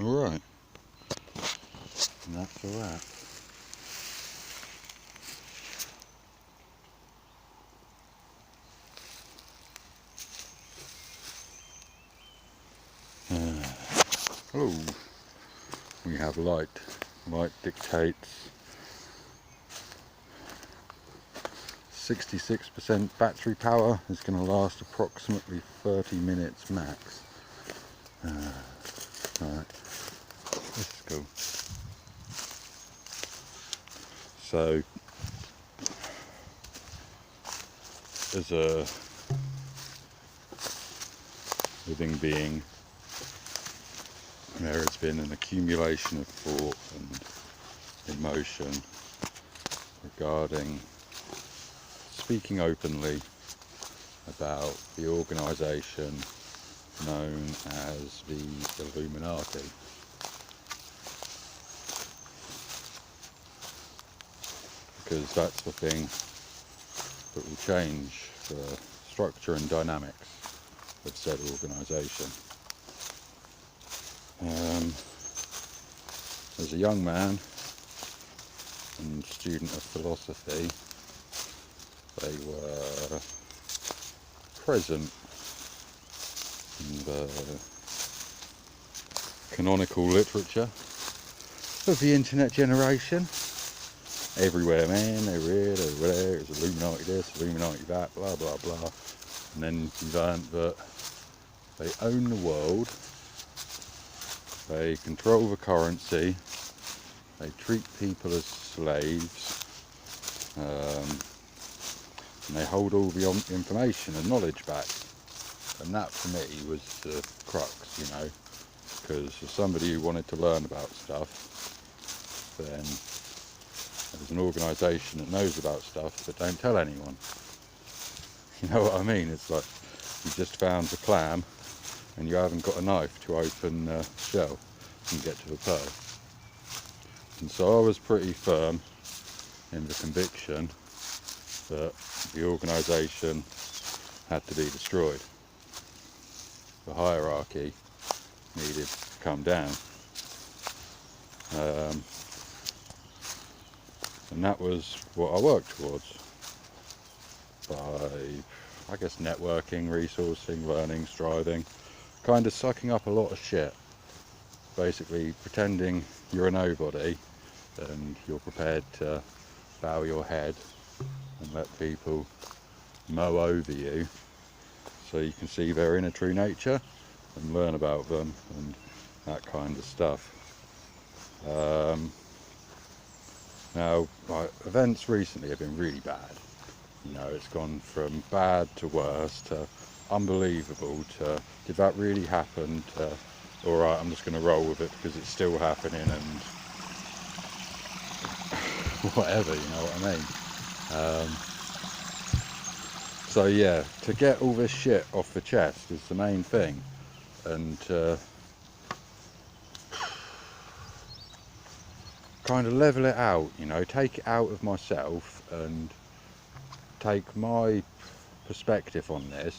Alright, and that's a wrap. Oh, we have light. Light dictates 66% battery power is going to last approximately 30 minutes max. Alright, this is cool. So, as a living being, there has been an accumulation of thought and emotion regarding speaking openly about the organisation known as the Illuminati. Because that's the thing that will change the structure and dynamics of said organisation. As a young man and student of philosophy, they were present in the canonical literature of the internet generation. Everywhere, man, they read, they were there, it was Illuminati this, Illuminati that, blah blah blah. And then you learned that they own the world, they control the currency, they treat people as slaves, and they hold all the information and knowledge back. And that for me was the crux, you know, because as somebody who wanted to learn about stuff, then there's an organisation that knows about stuff but don't tell anyone. You know what I mean? It's like you just found the clam and you haven't got a knife to open the shell and get to the pearl. And so I was pretty firm in the conviction that the organisation had to be destroyed. The hierarchy needed to come down. And that was what I worked towards by, I guess, networking, resourcing, learning, striving, kind of sucking up a lot of shit, basically pretending you're a nobody and you're prepared to bow your head and let people mow over you so you can see their inner true nature and learn about them and that kind of stuff. Now, my events recently have been really bad. You know, it's gone from bad to worse to unbelievable to did that really happen to alright, I'm just going to roll with it because it's still happening and whatever, you know what I mean? So yeah, to get all this shit off the chest is the main thing, and kind of level it out, you know, take it out of myself and take my perspective on this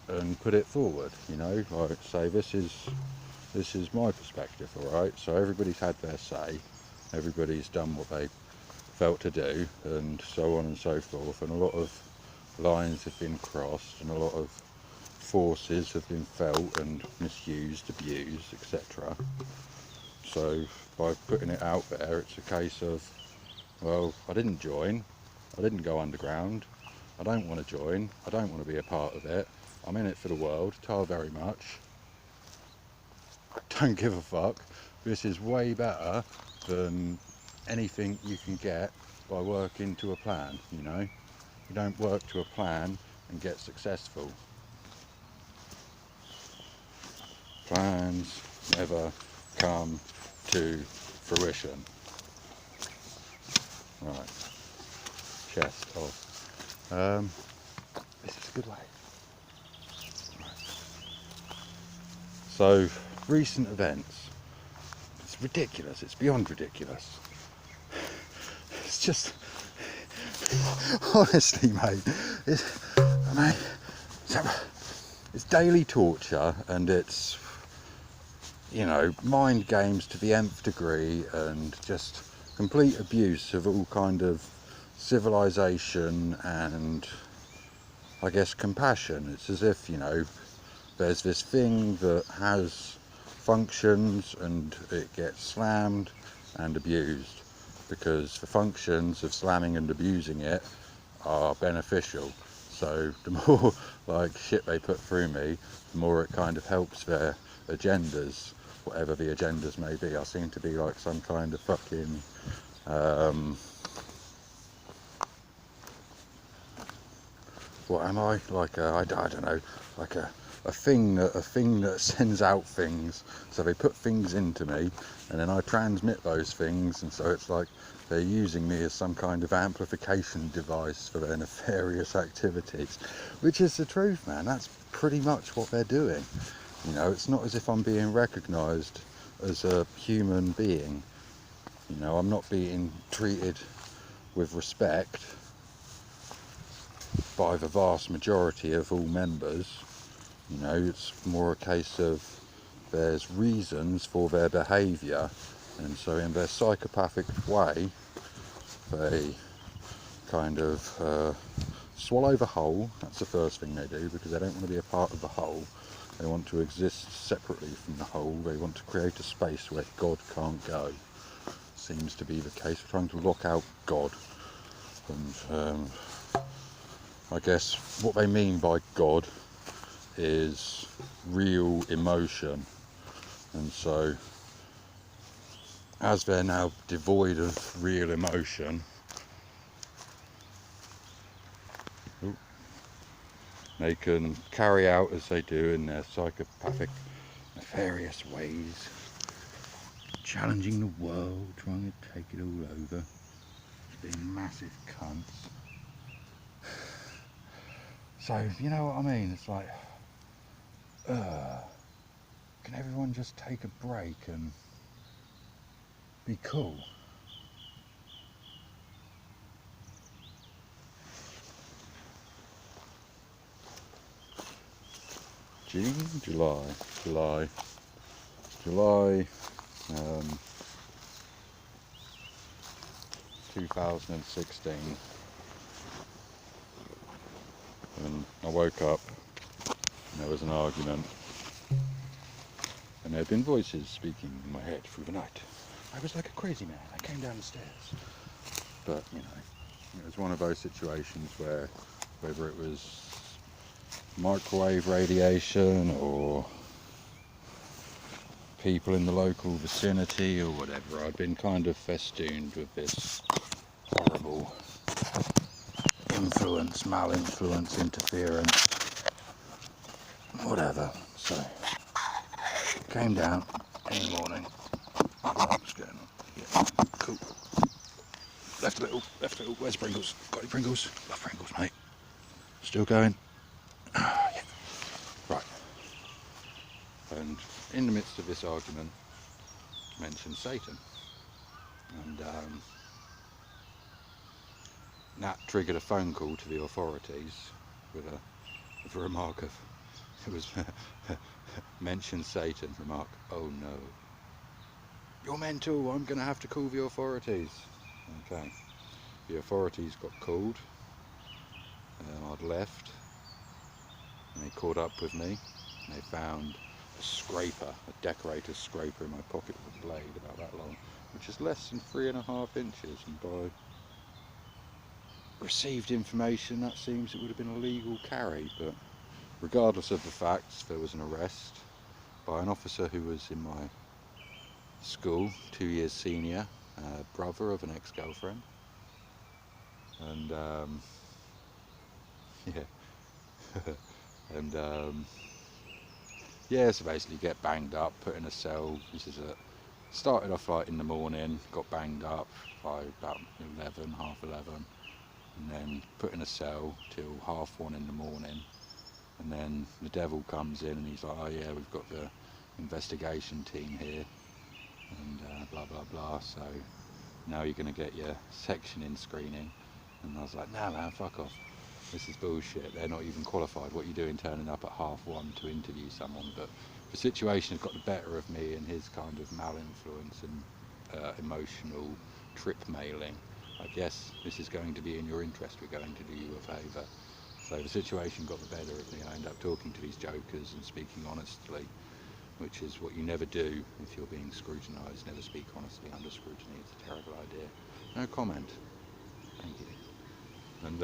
and put it forward, you know, like say this is my perspective, alright, so everybody's had their say, everybody's done what they felt to do, and so on and so forth, and a lot of lines have been crossed and a lot of forces have been felt and misused, abused, etc. So by putting it out there, it's a case of, well, I didn't join, I didn't go underground, I don't want to join, I don't want to be a part of it, I'm in it for the world, tar very much, don't give a fuck, this is way better than anything you can get by working to a plan, you know. You don't work to a plan and get successful. Plans never come to fruition. Right, chest off. This is a good way. Right. So, recent events. It's ridiculous, it's beyond ridiculous. It's just, honestly mate, it's daily torture and it's you know, mind games to the nth degree, and just complete abuse of all kind of civilization and, I guess, compassion. It's as if, you know, there's this thing that has functions and it gets slammed and abused, because the functions of slamming and abusing it are beneficial. So the more like shit they put through me, the more it kind of helps their agendas, whatever the agendas may be. I seem to be like some kind of fucking what am I? Like I don't know, like a thing that sends out things. So they put things into me, and then I transmit those things, and so it's like they're using me as some kind of amplification device for their nefarious activities, which is the truth, man. That's pretty much what they're doing. You know, it's not as if I'm being recognised as a human being. You know, I'm not being treated with respect by the vast majority of all members. You know, it's more a case of there's reasons for their behaviour, and so in their psychopathic way they kind of swallow the whole. That's the first thing they do, because they don't want to be a part of the whole. They want to exist separately from the whole. They want to create a space where God can't go. Seems to be the case. We're trying to lock out God. And I guess what they mean by God is real emotion. And so, as they're now devoid of real emotion, they can carry out as they do in their psychopathic, nefarious ways, challenging the world, trying to take it all over, being massive cunts. So, you know what I mean? It's like, can everyone just take a break and be cool? June, July, 2016, and I woke up and there was an argument, and there had been voices speaking in my head through the night. I was like a crazy man. I came down the stairs, but you know, it was one of those situations where, whether it was microwave radiation or people in the local vicinity or whatever, I'd been kind of festooned with this horrible influence, malinfluence, interference, whatever. So came down in the morning. What's going on? Yeah, cool. Left a little. Where's Pringles? Got any Pringles? Love Pringles, mate. Still going? Yeah. Right. And in the midst of this argument, mentioned Satan, and that triggered a phone call to the authorities with a remark of, it was mention Satan, remark, oh no, you're mental, I'm going to have to call the authorities. Okay, the authorities got called, I'd left, and they caught up with me, and they found a scraper, a decorator's scraper in my pocket with a blade about that long, which is less than 3.5 inches, and by received information that seems it would have been a legal carry, but regardless of the facts, there was an arrest by an officer who was in my school, 2 years senior, brother of an ex-girlfriend, and yeah, and yeah, so basically get banged up, put in a cell. This is started off like in the morning, got banged up by about 11, half 11, and then put in a cell till 1:30 in the morning, and then the devil comes in and he's like, oh yeah, we've got the investigation team here, and blah blah blah, so now you're going to get your section in screening. And I was like, nah man, fuck off. this is bullshit. They're not even qualified. What are you doing turning up at 1:30 to interview someone? But the situation has got the better of me and his kind of malinfluence and emotional trip mailing. Like, yes, this is going to be in your interest. We're going to do you a favour. So the situation got the better of me. I end up talking to these jokers and speaking honestly, which is what you never do if you're being scrutinised. Never speak honestly under scrutiny. It's a terrible idea. No comment. Thank you. And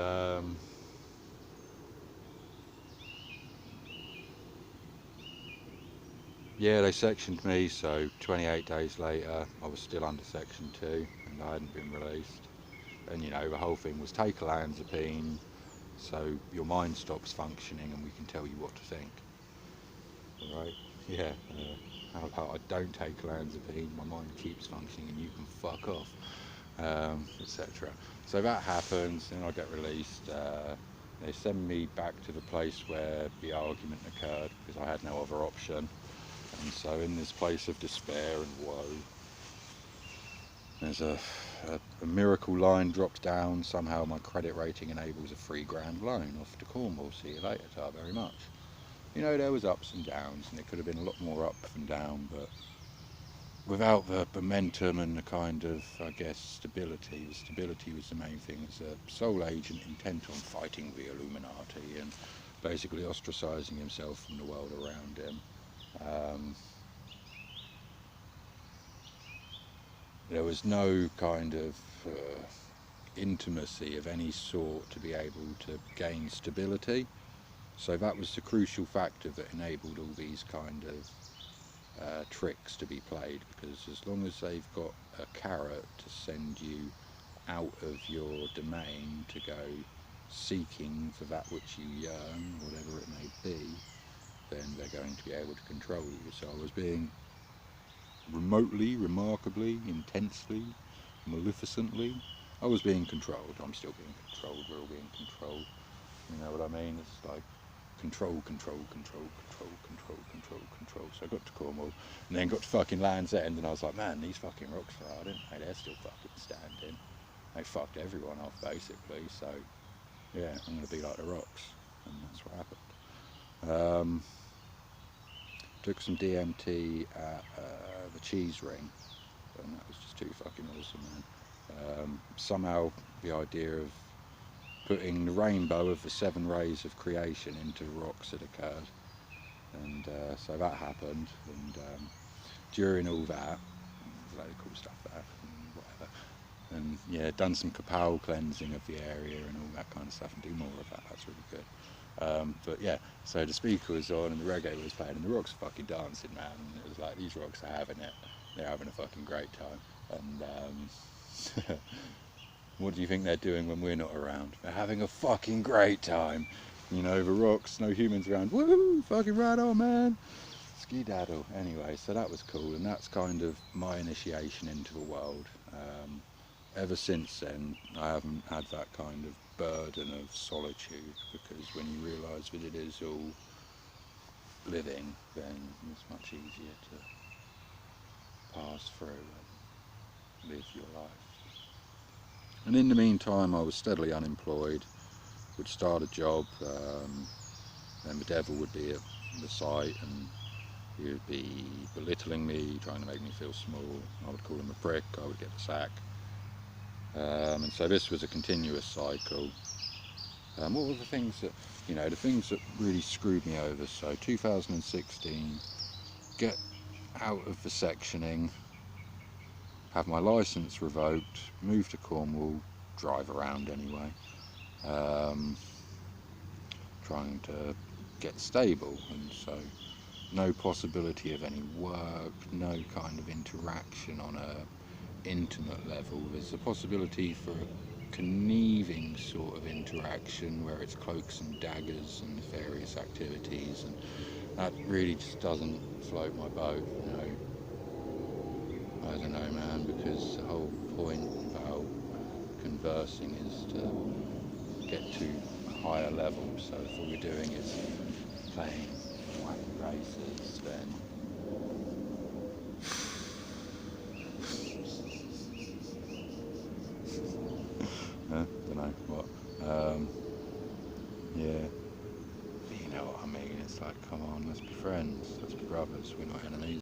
yeah, they sectioned me, so 28 days later I was still under section 2 and I hadn't been released. And you know, the whole thing was take olanzapine so your mind stops functioning and we can tell you what to think. Right? Yeah. How about I don't take olanzapine, my mind keeps functioning and you can fuck off, etc. So that happens, and I get released. They send me back to the place where the argument occurred because I had no other option. And so in this place of despair and woe, there's a miracle line drops down. Somehow my credit rating enables a £3,000 loan off to Cornwall. See you later, ta very much. You know, there was ups and downs, and it could have been a lot more up and down, but without the momentum and the kind of, I guess, stability. The stability was the main thing. As a sole agent intent on fighting the Illuminati and basically ostracising himself from the world around him. There was no kind of intimacy of any sort to be able to gain stability. So that was the crucial factor that enabled all these kind of tricks to be played, because as long as they've got a carrot to send you out of your domain to go seeking for that which you yearn, whatever it may be, then they're going to be able to control you. So I was being remotely, remarkably, intensely, maleficently, I was being controlled. I'm still being controlled. We're all being controlled. You know what I mean? It's like control, control, control, control, control, control, control. So I got to Cornwall and then got to fucking Land's End, and I was like, man, these fucking rocks are hard, aren't they? They're still fucking standing. They fucked everyone off basically. So yeah, I'm going to be like the rocks, and that's what happened. Took some DMT at the cheese ring, and that was just too fucking awesome, man. Somehow the idea of putting the rainbow of the 7 rays of creation into rocks had occurred, and so that happened, and during all that, there's a load of cool stuff there, and whatever, and yeah, done some Kapal cleansing of the area and all that kind of stuff, and do more of that. That's really good. But yeah, so the speaker was on and the reggae was playing and the rocks were fucking dancing, man, and it was like, these rocks are having it. They're having a fucking great time. And what do you think they're doing when we're not around? They're having a fucking great time. You know, the rocks, no humans around. Woo! Fucking right on, man. Ski-daddle. Anyway, so that was cool, and that's kind of my initiation into the world. Ever since then, I haven't had that kind of burden of solitude, because when you realise that it is all living, then it's much easier to pass through and live your life. And in the meantime, I was steadily unemployed, would start a job, and the devil would be at the site, and he would be belittling me, trying to make me feel small. I would call him a prick, I would get the sack. And so this was a continuous cycle. What were the things that, the things that really screwed me over? So 2016, get out of the sectioning, have my licence revoked, move to Cornwall, drive around anyway, trying to get stable, and so no possibility of any work, no kind of interaction on a intimate level. There's a possibility for a conniving sort of interaction where it's cloaks and daggers and nefarious activities, and that really just doesn't float my boat, I don't know, man, because the whole point about conversing is to get to a higher level. So if all you're doing is playing wacky races, then I don't know what. It's like, come on, let's be friends, let's be brothers, we're not enemies.